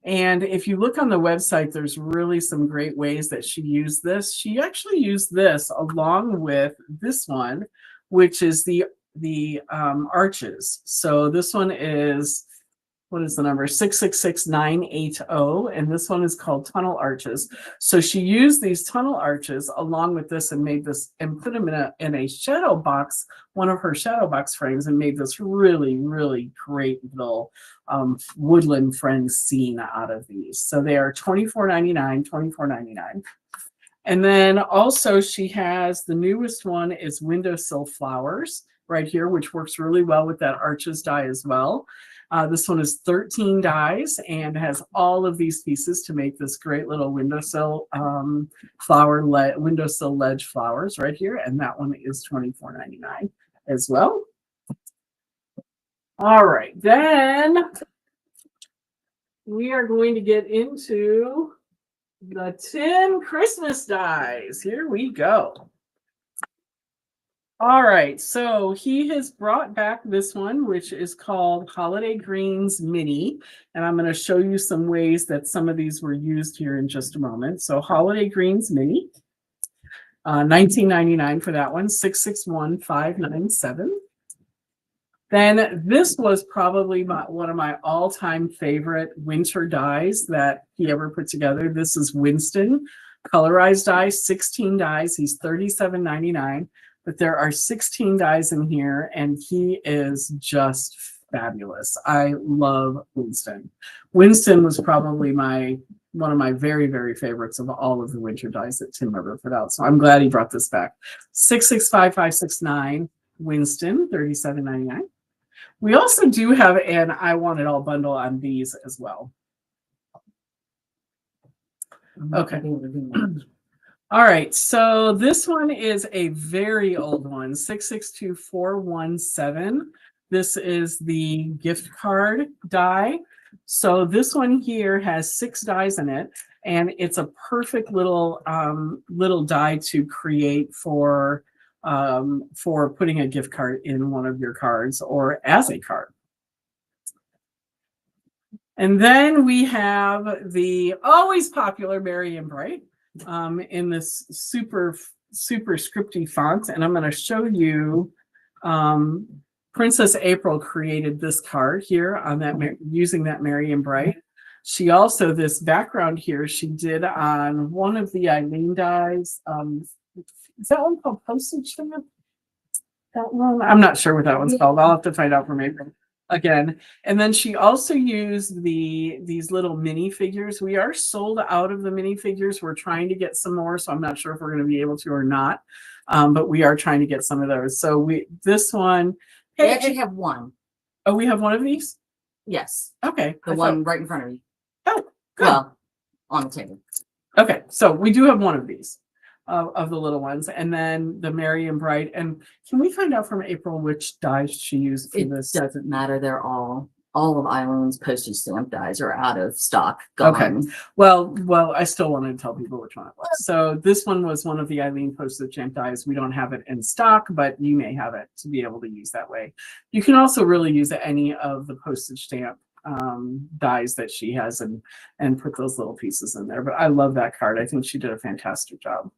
Speaker 1: And if you look on the website, there's really some great ways that she used this. She actually used this along with this one, which is the arches. So this one is, what is the number? 666980, and this one is called Tunnel Arches. So she used these tunnel arches along with this and made this and put them in a shadow box, one of her shadow box frames, and made this really, really great little woodland friends scene out of these. So they are $24.99, $24.99. And then also she has the newest one is Windowsill Flowers right here, which works really well with that Arches die as well. This one is 13 dies and has all of these pieces to make this great little windowsill windowsill ledge flowers right here. And that one is $24.99 as well. All right, then we are going to get into the Tim Christmas dies. Here we go. All right, so he has brought back this one, which is called Holiday Greens Mini. And I'm going to show you some ways that some of these were used here in just a moment. So Holiday Greens Mini, $19.99 for that one, 661597. Then this was probably one of my all-time favorite winter dies that he ever put together. This is Winston, colorized die, 16 dies. He's $37.99. But there are 16 dies in here, and he is just fabulous. I love Winston. Winston was probably one of my very, very favorites of all of the winter dies that Tim ever put out. So I'm glad he brought this back. 665569 Winston, $37.99. We also do have an I Want It All bundle on these as well. Okay. All right, so this one is a very old one, 662417. This is the gift card die. So this one here has 6 dies in it, and it's a perfect little die to create for putting a gift card in one of your cards or as a card. And then we have the always popular Merry and Bright. In this super scripty font, and I'm going to show you Princess April created this card here on that using that Merry and Bright. She also, this background here, she did on one of the Eileen dies. Is that one called Postage Stamp? That one? I'm not sure what that one's called. I'll have to find out from April again. And then she also used these little mini figures. We are sold out of the mini figures. We're trying to get some more, so I'm not sure if we're going to be able to or not. But we are trying to get some of those. So this one,
Speaker 2: we actually have one.
Speaker 1: Oh, we have one of these?
Speaker 2: Yes.
Speaker 1: Okay.
Speaker 2: The one right in front of you.
Speaker 1: Oh, good.
Speaker 2: Well, on the table.
Speaker 1: Okay, so we do have one of these. Of the little ones, and then the Merry and Bright. And can we find out from April which dies she used for this?
Speaker 2: It doesn't matter. They're all of Eileen's postage stamp dies are out of stock. Gone.
Speaker 1: Okay. Well, I still wanted to tell people which one it was. So this one was one of the Eileen postage stamp dies. We don't have it in stock, but you may have it to be able to use that way. You can also really use any of the postage stamp dies that she has and put those little pieces in there. But I love that card. I think she did a fantastic job.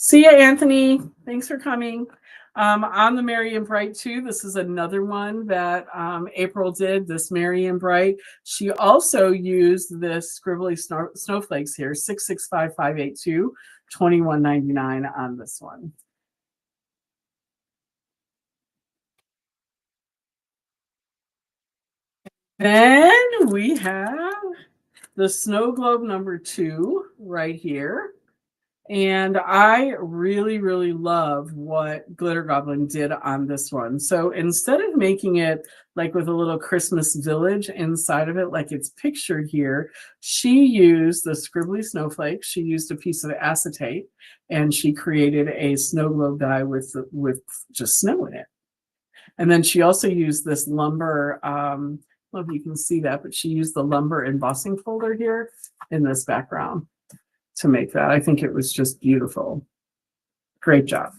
Speaker 1: See ya, Anthony. Thanks for coming. On the Merry and Bright too, this is another one that April did, this Merry and Bright. She also used this scribbly snowflakes here, 665582, $21.99 on this one. Then we have the Snow Globe number 2 right here. And I really, really love what Glitter Goblin did on this one. So instead of making it like with a little Christmas village inside of it, like it's pictured here, she used the scribbly snowflakes. She used a piece of acetate and she created a snow globe die with just snow in it. And then she also used this lumber, I don't know if you can see that, but she used the lumber embossing folder here in this background to make that. I think it was just beautiful. Great job.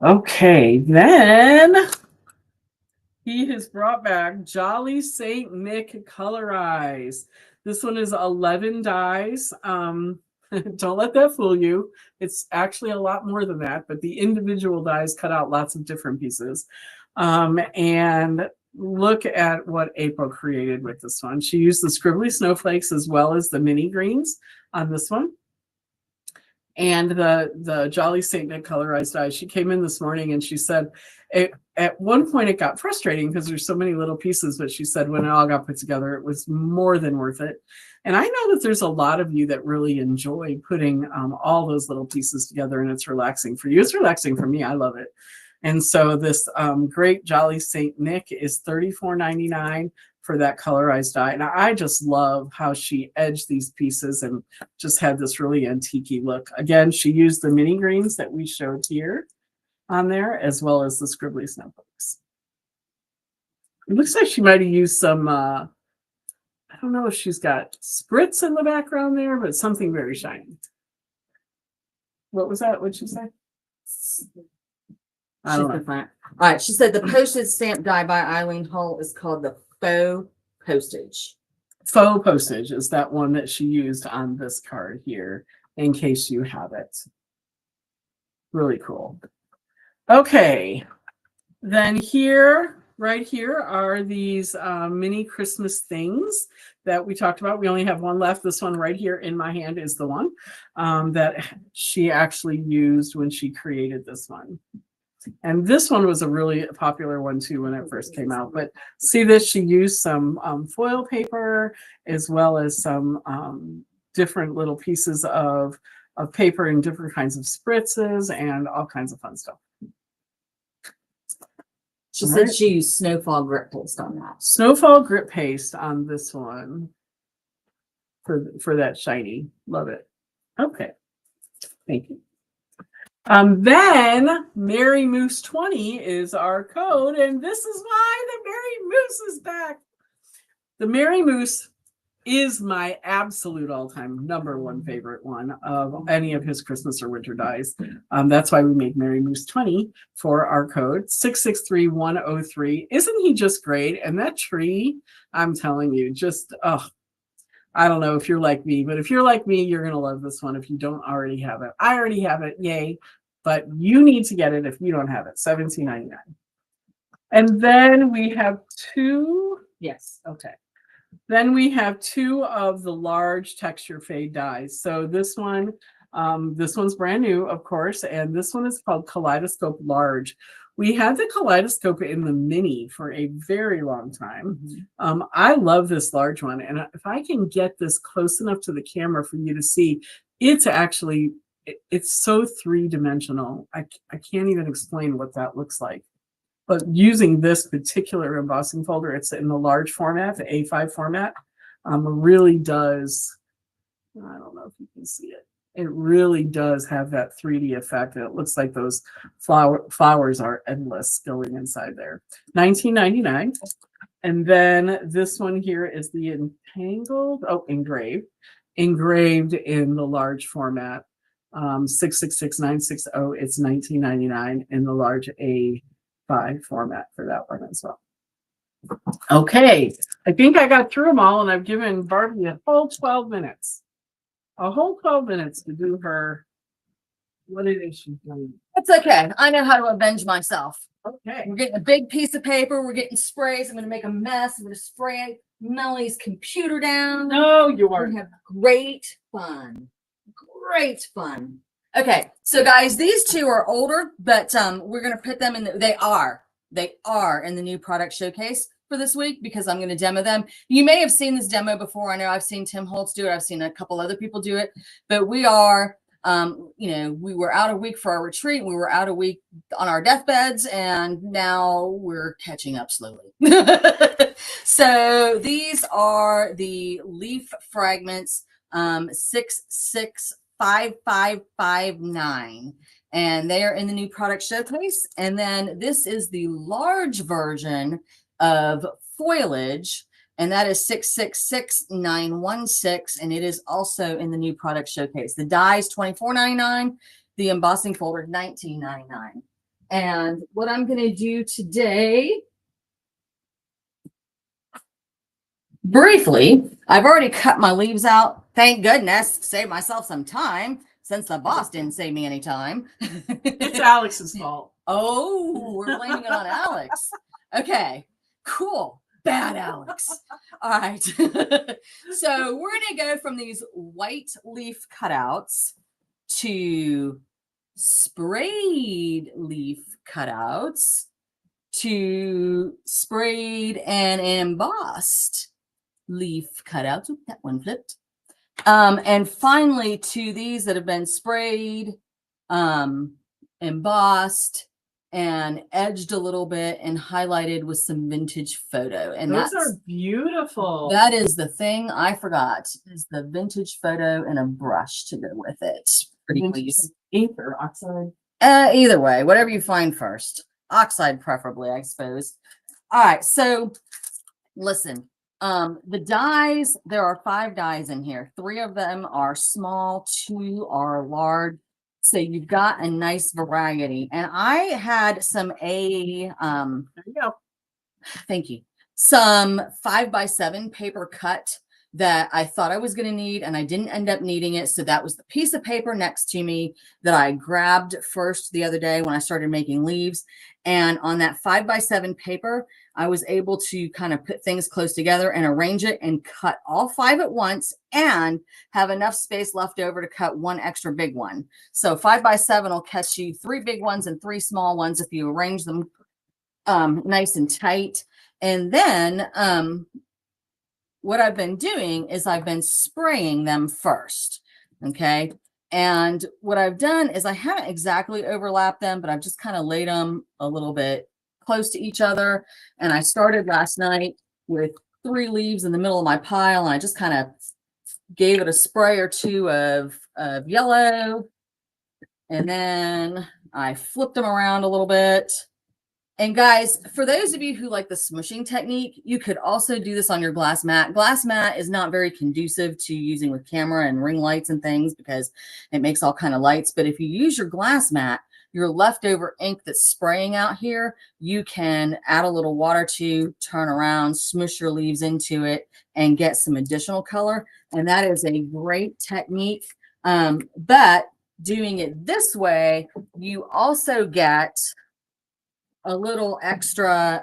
Speaker 1: Okay, then he has brought back Jolly Saint Nick Colorize. This one is 11 dies. Don't let that fool you. It's actually a lot more than that, but the individual dies cut out lots of different pieces. And look at what April created with this one. She used the scribbly snowflakes as well as the mini greens on this one. And the Jolly Saint Nick colorized die. She came in this morning and she said, at one point it got frustrating because there's so many little pieces, but she said when it all got put together, it was more than worth it. And I know that there's a lot of you that really enjoy putting all those little pieces together, and it's relaxing for you. It's relaxing for me. I love it. And so this great Jolly Saint Nick is $34.99 for that colorized die. And I just love how she edged these pieces and just had this really antique-y look. Again, she used the mini greens that we showed here on there, as well as the scribbly snowflakes. It looks like she might have used some, I don't know if she's got spritz in the background there, but something very shiny. What was that? What'd she say? I don't know.
Speaker 2: All right, she said the postage stamp die by Eileen Hull is called the faux postage.
Speaker 1: Faux postage is that one that she used on this card here, in case you have it. Really cool. Okay, then here, right here are these mini Christmas things that we talked about. We only have one left. This one right here in my hand is the one that she actually used when she created this one. And this one was a really popular one too when it first came out. But see this, she used some foil paper as well as some different little pieces of paper and different kinds of spritzes and all kinds of fun stuff.
Speaker 2: She said she used snowfall grit paste on that.
Speaker 1: Snowfall grit paste on this one for that shiny. Love it. Okay. Thank you. Then Merry Moose 20 is our code, and this is why the Merry Moose is back. The Merry Moose is my absolute all-time #1 favorite one of any of his Christmas or winter dies. That's why we make Merry Moose 20 for our code 663103. Isn't he just great? And that tree, I'm telling you, just I don't know if you're like me, but if you're like me, you're gonna love this one if you don't already have it. I already have it, yay! But you need to get it if you don't have it. $17.99. And then we have two. Yes, okay. Then we have two of the large texture fade dies. So this one, this one's brand new, of course, and this one is called Kaleidoscope Large. We had the Kaleidoscope in the mini for a very long time. I love this large one, and if I can get this close enough to the camera for you to see, it's actually, it's so three-dimensional. I can't even explain what that looks like. But using this particular embossing folder, it's in the large format, the A5 format, really does, I don't know if you can see it. It really does have that 3D effect. And it looks like those flowers are endless going inside there. $19.99. And then this one here is the engraved in the large format. 666960. It's $19.99 in the large A5 format for that one as well. Okay, I think I got through them all, and I've given Barbie a whole 12 minutes. A whole 12 minutes to do her What it is she's doing.
Speaker 2: It's okay. I know how to avenge myself.
Speaker 1: Okay.
Speaker 2: We're getting a big piece of paper. We're getting sprays. I'm going to make a mess. I'm going to spray Melanie's computer down.
Speaker 1: No, you
Speaker 2: We're
Speaker 1: aren't.
Speaker 2: gonna have great fun. Great fun. Okay, so guys, these two are older, but we're gonna put them in. They are in the new product showcase for this week because I'm gonna demo them. You may have seen this demo before. I know I've seen Tim Holtz do it. I've seen a couple other people do it, but we are. We were out a week for our retreat. We were out a week on our deathbeds, and now we're catching up slowly. So these are the leaf fragments 665559, and they are in the new product showcase. And then this is the large version of foliage, and that is 666916, and it is also in the new product showcase. The die is $24.99, the embossing folder $19.99. And what I'm going to do today, briefly, I've already cut my leaves out. Thank goodness, save myself some time since the boss didn't save me any time.
Speaker 1: It's Alex's fault.
Speaker 2: Oh, we're blaming it on Alex. Okay, cool. Bad Alex. All right. So we're going to go from these white leaf cutouts to sprayed leaf cutouts to sprayed and embossed leaf cutouts. Oop, that one flipped. And finally to these that have been sprayed, embossed, and edged a little bit and highlighted with some vintage photo. And
Speaker 1: those are beautiful.
Speaker 2: That is the thing I forgot, is the vintage photo and a brush to go with it. Pretty please.
Speaker 1: Ink or oxide?
Speaker 2: Either way, whatever you find first. Oxide preferably, I suppose. All right, so listen. The dies, there are 5 dies in here. 3 of them are small, 2 are large. So you've got a nice variety. And I had some
Speaker 1: There you go.
Speaker 2: thank you. Some 5x7 paper cut that I thought I was going to need, and I didn't end up needing it. So that was the piece of paper next to me that I grabbed first the other day when I started making leaves. And on that 5x7 paper, I was able to kind of put things close together and arrange it and cut all 5 at once and have enough space left over to cut 1 extra big one. So 5x7 will catch you 3 big ones and 3 small ones if you arrange them nice and tight. And then what I've been doing is I've been spraying them first. Okay. And what I've done is I haven't exactly overlapped them, but I've just kind of laid them a little bit close to each other. And I started last night with 3 leaves in the middle of my pile, and I just kind of gave it a spray or 2 of yellow. And then I flipped them around a little bit. And guys, for those of you who like the smushing technique, you could also do this on your glass mat. Glass mat is not very conducive to using with camera and ring lights and things because it makes all kind of lights. But if you use your glass mat, your leftover ink that's spraying out here, you can add a little water to, turn around, smush your leaves into it, and get some additional color. And that is a great technique. But doing it this way, you also get a little extra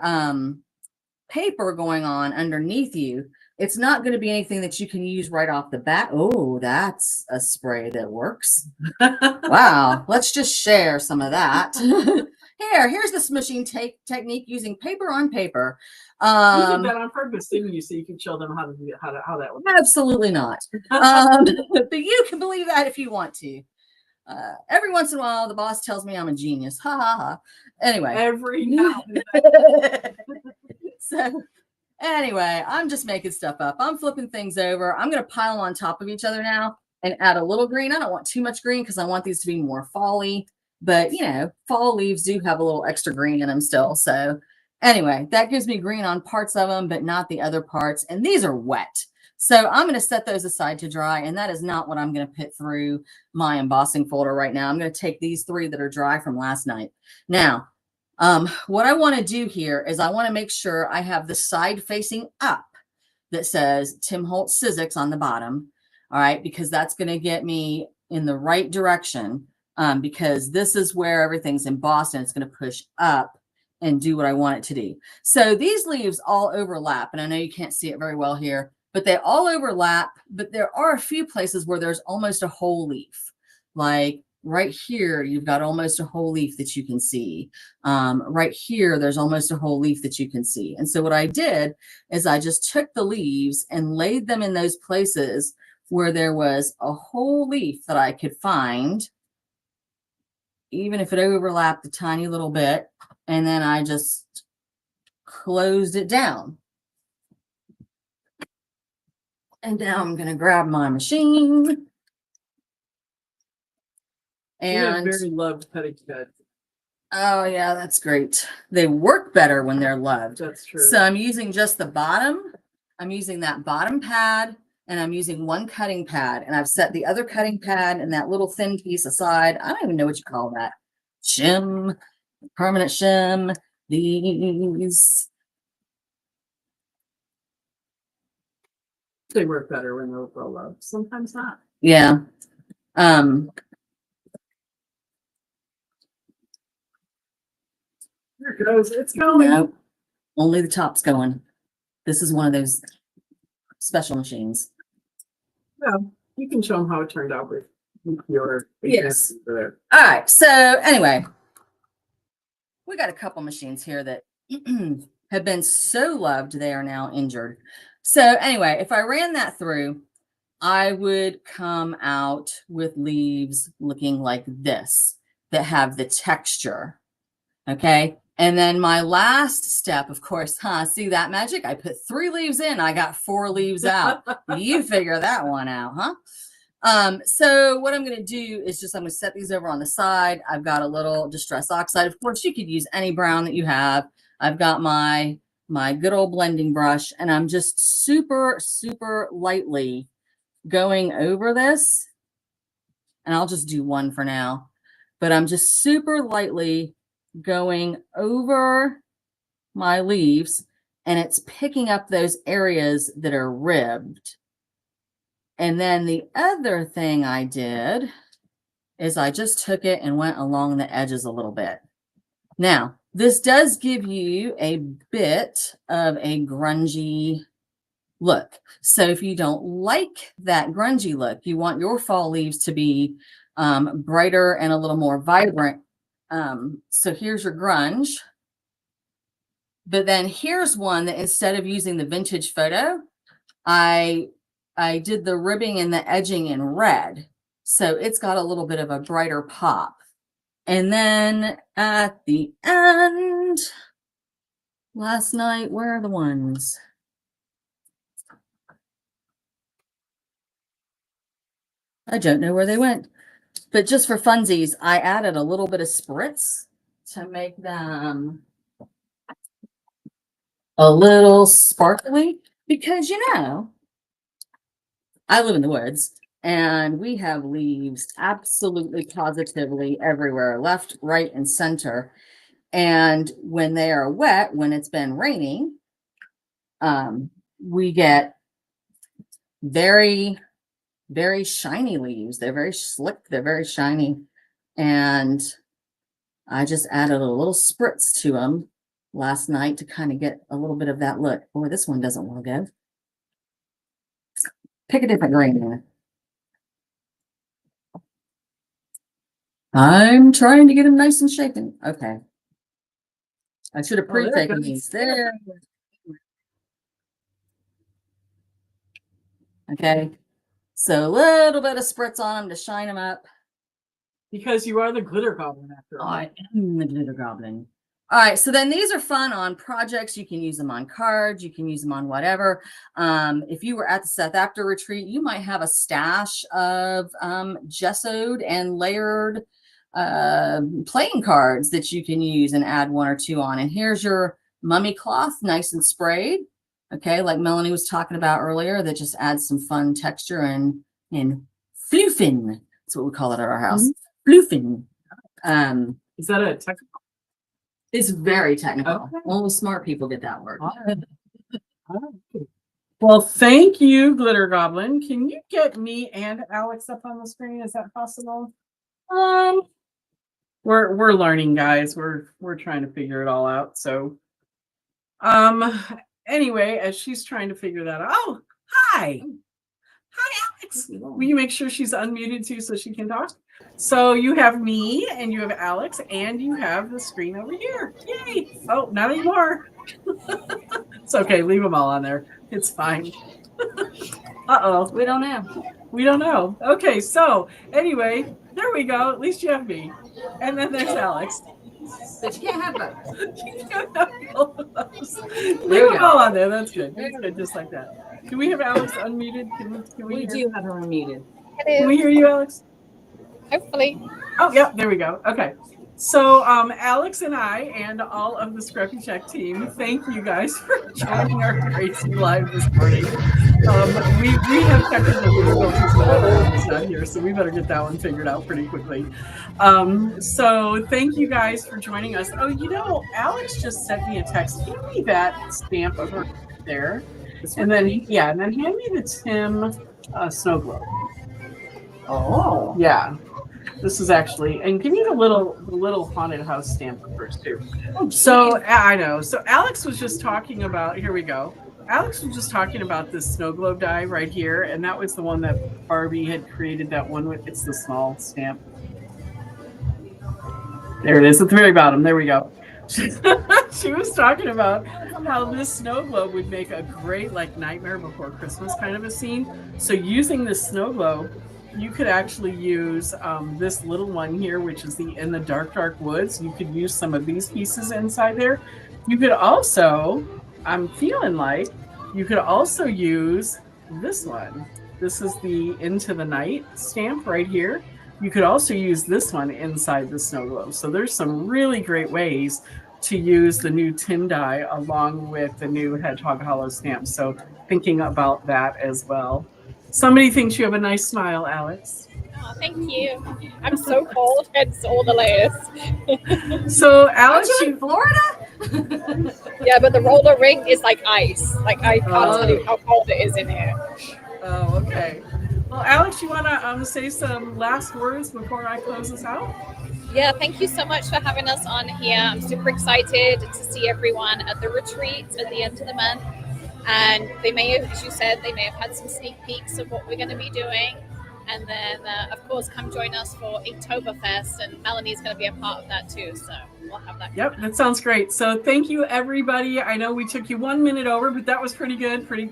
Speaker 2: paper going on underneath you. It's not going to be anything that you can use right off the bat. Oh, that's a spray that works. Wow. Let's just share some of that. Here's the smushing technique using paper on paper.
Speaker 1: You did that on purpose, didn't you? So you can show them how to do how that works.
Speaker 2: Absolutely not. But you can believe that if you want to. Every once in a while, the boss tells me I'm a genius. Ha ha ha. Anyway.
Speaker 1: Every now and then.
Speaker 2: So anyway, I'm just making stuff up. I'm flipping things over. I'm going to pile them on top of each other now and add a little green. I don't want too much green because I want these to be more fall-y. But, you know, fall leaves do have a little extra green in them still. So anyway, that gives me green on parts of them, but not the other parts. And these are wet. So I'm going to set those aside to dry, and that is not what I'm going to put through my embossing folder right now. I'm going to take these 3 that are dry from last night. Now, what I want to do here is I want to make sure I have the side facing up that says Tim Holtz Sizzix on the bottom. All right, because that's going to get me in the right direction because this is where everything's embossed and it's going to push up and do what I want it to do. So these leaves all overlap, and I know you can't see it very well here, but they all overlap, but there are a few places where there's almost a whole leaf. Like right here, you've got almost a whole leaf that you can see. Right here, there's almost a whole leaf that you can see. And so what I did is I just took the leaves and laid them in those places where there was a whole leaf that I could find, even if it overlapped a tiny little bit. And then I just closed it down. And now I'm going to grab my machine. And
Speaker 1: very loved cutting beds.
Speaker 2: Oh yeah, that's great. They work better when they're loved.
Speaker 1: That's true.
Speaker 2: So I'm using just the bottom. I'm using that bottom pad, and I'm using one cutting pad, and I've set the other cutting pad and that little thin piece aside. I don't even know what you call that. Shim, permanent shim. These.
Speaker 1: They work better when they're well loved. Sometimes not.
Speaker 2: Yeah.
Speaker 1: There it goes. It's going.
Speaker 2: No, only the top's going. This is one of those special machines.
Speaker 1: No, you can show them how it turned out with your
Speaker 2: Yes.
Speaker 1: there.
Speaker 2: All right. So anyway, we got a couple machines here that have been so loved they are now injured. So anyway, if I ran that through, I would come out with leaves looking like this that have the texture. Okay. And then my last step, of course, see that magic? I put 3 leaves in, I got 4 leaves out. You figure that one out, huh? So what I'm going to do is I'm going to set these over on the side. I've got a little distress oxide. Of course, you could use any brown that you have. I've got my good old blending brush, and I'm just super, super lightly going over this. And I'll just do one for now, but I'm just super lightly going over my leaves, and it's picking up those areas that are ribbed. And then the other thing I did is I just took it and went along the edges a little bit. Now, this does give you a bit of a grungy look. So if you don't like that grungy look, you want your fall leaves to be brighter and a little more vibrant. So here's your grunge. But then here's one that instead of using the vintage photo, I did the ribbing and the edging in red. So it's got a little bit of a brighter pop. And then at the end, last night, where are the ones? I don't know where they went. But just for funsies, I added a little bit of spritz to make them a little sparkly, because I live in the woods and we have leaves absolutely positively everywhere, left, right, and center. And when they are wet, when it's been raining, we get very, very shiny leaves. They're very slick. They're very shiny. And I just added a little spritz to them last night to kind of get a little bit of that look. Boy, this one doesn't want to go. Pick a different green there. I'm trying to get them nice and shaken. Okay. I should have pre-taken these there. Okay. So a little bit of spritz on them to shine them up.
Speaker 1: Because you are the glitter goblin after all.
Speaker 2: I am the glitter goblin. All right, so then these are fun on projects. You can use them on cards. You can use them on whatever. If you were at the Seth After retreat, you might have a stash of gessoed and layered playing cards that you can use and add 1 or 2 on. And here's your mummy cloth, nice and sprayed. Okay, like Melanie was talking about earlier, that just adds some fun texture and floofing. That's what we call it at our house. Floofing.
Speaker 1: Is that a technical?
Speaker 2: It's very technical.
Speaker 1: Okay.
Speaker 2: Only smart people get that word.
Speaker 1: Well, thank you, Glitter Goblin. Can you get me and Alex up on the screen? Is that possible? We're learning, guys. We're trying to figure it all out. So anyway, as she's trying to figure that out. Oh, hi. Hi, Alex. Will you make sure she's unmuted too so she can talk? So you have me and you have Alex and you have the screen over here. Yay. Oh, not anymore. It's okay. Leave them all on there. It's fine. Uh-oh.
Speaker 2: We don't know.
Speaker 1: We don't know. Okay, so anyway, there we go. At least you have me. And then there's Alex.
Speaker 2: But you can't have both.
Speaker 1: You don't have both of those.
Speaker 2: There
Speaker 1: Leave
Speaker 2: we
Speaker 1: them
Speaker 2: go.
Speaker 1: all on there. That's good. That's good, just like that. Can we have Alex unmuted? Can we
Speaker 2: We
Speaker 1: hear?
Speaker 2: do have her unmuted.
Speaker 1: Can we hear you, Alex?
Speaker 3: Hopefully.
Speaker 1: Oh, yeah, there we go. Okay. So Alex and I and all of the ScrappyShak team, thank you guys for joining our crazy live this morning. We have technical difficulties, but Alex is not here, so we better get that one figured out pretty quickly. So thank you guys for joining us. Oh, you know, Alex just sent me a text. Give me that stamp of her there. And then, yeah, and then hand me the Tim snow globe.
Speaker 2: Oh.
Speaker 1: Yeah. This is actually, and give me the little haunted house stamp first too. So I know. So Alex was just talking about. Here we go. Alex was just talking about this snow globe die right here, and that was the one that Barbie had created. That one with it's the small stamp. There it is at the very bottom. There we go. She was talking about how this snow globe would make a great like Nightmare Before Christmas kind of a scene. So using this snow globe, you could actually use this little one here, which is in the dark woods. You could use some of these pieces inside there. You could also, I'm feeling like, you could also use this one. This is the Into the Night stamp right here. You could also use this one inside the snow globe. So there's some really great ways to use the new tin die along with the new Hedgehog Hollow stamp. So thinking about that as well. Somebody thinks you have a nice smile, Alex.
Speaker 3: Oh, thank you. I'm so cold. It's all the layers.
Speaker 1: So Alex,
Speaker 2: Aren't you in Florida?
Speaker 3: Yeah, but the roller rink is like ice. Like I can't tell you how cold it is in here.
Speaker 1: Oh, okay. Well, Alex, you want to say some last words before I close this out?
Speaker 3: Yeah, thank you so much for having us on here. I'm super excited to see everyone at the retreat at the end of the month. And they may have, as you said, they may have had some sneak peeks of what we're going to be doing. And then, of course, come join us for Inktoberfest. And Melanie's going to be a part of that too. So we'll have that.
Speaker 1: Yep, that sounds great. So thank you, everybody. I know we took you 1 minute over, but that was pretty good. Pretty.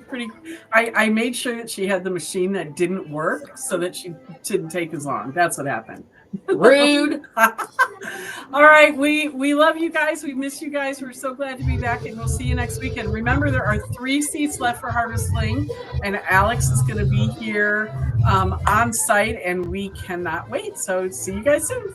Speaker 1: I made sure that she had the machine that didn't work so that she didn't take as long. That's what happened.
Speaker 2: Rude.
Speaker 1: All right, we love you guys. We miss you guys. We're so glad to be back, and we'll see you next weekend. Remember, there are 3 seats left for Harvest Fling, and Alex is going to be here on site, and we cannot wait. So see you guys soon.